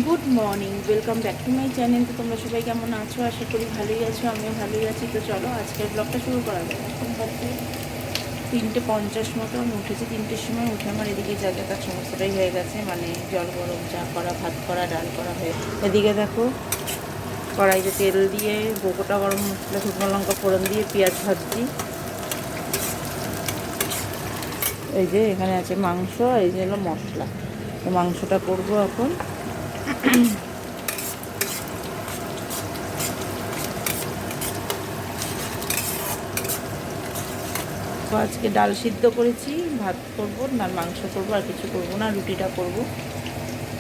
Good morning, welcome back to my channel. তো তোমরা সবাই কেমন আছো? আশা করি ভালোই আছো, আমিও ভালোই আছি। তো চলো আজকের ব্লগটা শুরু করা যায়। এখন বাজে 3:50 মতো। আমি উঠেছি 3টের সময়। উঠে আমার এদিকে যা যা কাজ সমস্তটাই হয়ে গেছে, মানে জল গরম, চা করা, ভাত করা, ডাল করা হয়ে। এদিকে দেখো কড়াইতে তেল দিয়ে গোটা গরম মশলা, শুকনো লঙ্কা ফোড়ন দিয়ে পেঁয়াজ ভাজছি। এই যে এখানে আছে মাংস, এই যে হলো মশলা। তো মাংসটা করবো এখন। আজকে ডাল সিদ্ধ করেছি, ভাত করবো না, মাংস করবো, আর কিছু করবো না, রুটিটা করবো।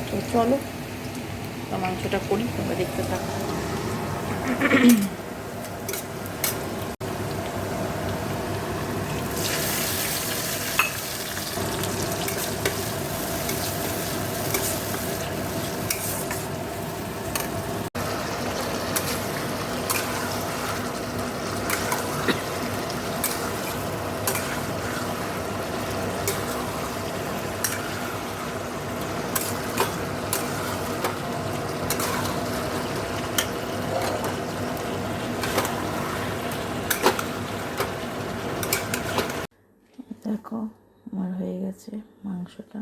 তো চলো মাংসটা করি, তোমরা দেখতে থাকো। দেখো আমার হয়ে গেছে মাংসটা।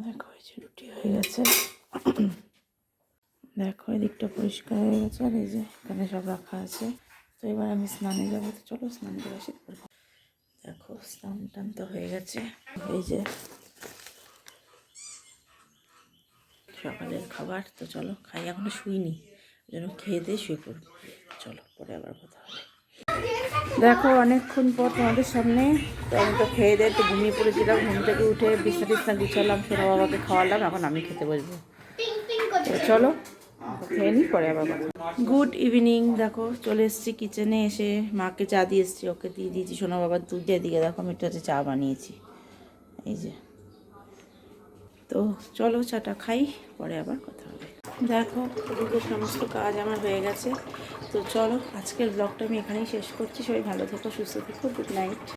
দেখো এই যে রুটি হয়ে গেছে। দেখো এদিকটা পরিষ্কার হয়ে গেছে, আর এই যে এখানে সব রাখা আছে। তো এবার আমি স্নানে যাবো। তো চলো স্নান করে আসি। দেখো স্নান টান তো হয়ে গেছে। এই যে সকালের খাবার। তো চলো খাই, এখনো শুইনি, ওই জন্য খেয়ে দিয়ে শুয়ে পড়বো। চলো পরে আবার কথা হবে। দেখো অনেকক্ষণ পর তোমাদের সামনে। তো আমি তো খেয়ে দিয়ে একটু ঘুমিয়ে পড়েছিলাম। ঘুম থেকে উঠে বিছনা টিছনা গুছালাম, সোনা বাবাকে খাওয়ালাম, এখন আমি খেতে বসবো। তো চলো খেয়ে নিই, পরে আবার কথা। Good evening. দেখো চলে এসেছি কিচেনে। এসে মাকে চা দিয়ে এসেছি, ওকে দিয়ে দিয়েছি সোনা বাবার দুধ দিয়ে। দিকে দেখো আমি একটু চা বানিয়েছি, এই যে। তো চলো চাটা খাই, পরে আবার কথা হবে। দেখো এদিকে সমস্ত কাজ আমার হয়ে গেছে। তো চলো আজকের ব্লগটা আমি এখানেই শেষ করছি। সবাই ভালো থেকো, সুস্থ থেকো। Good night.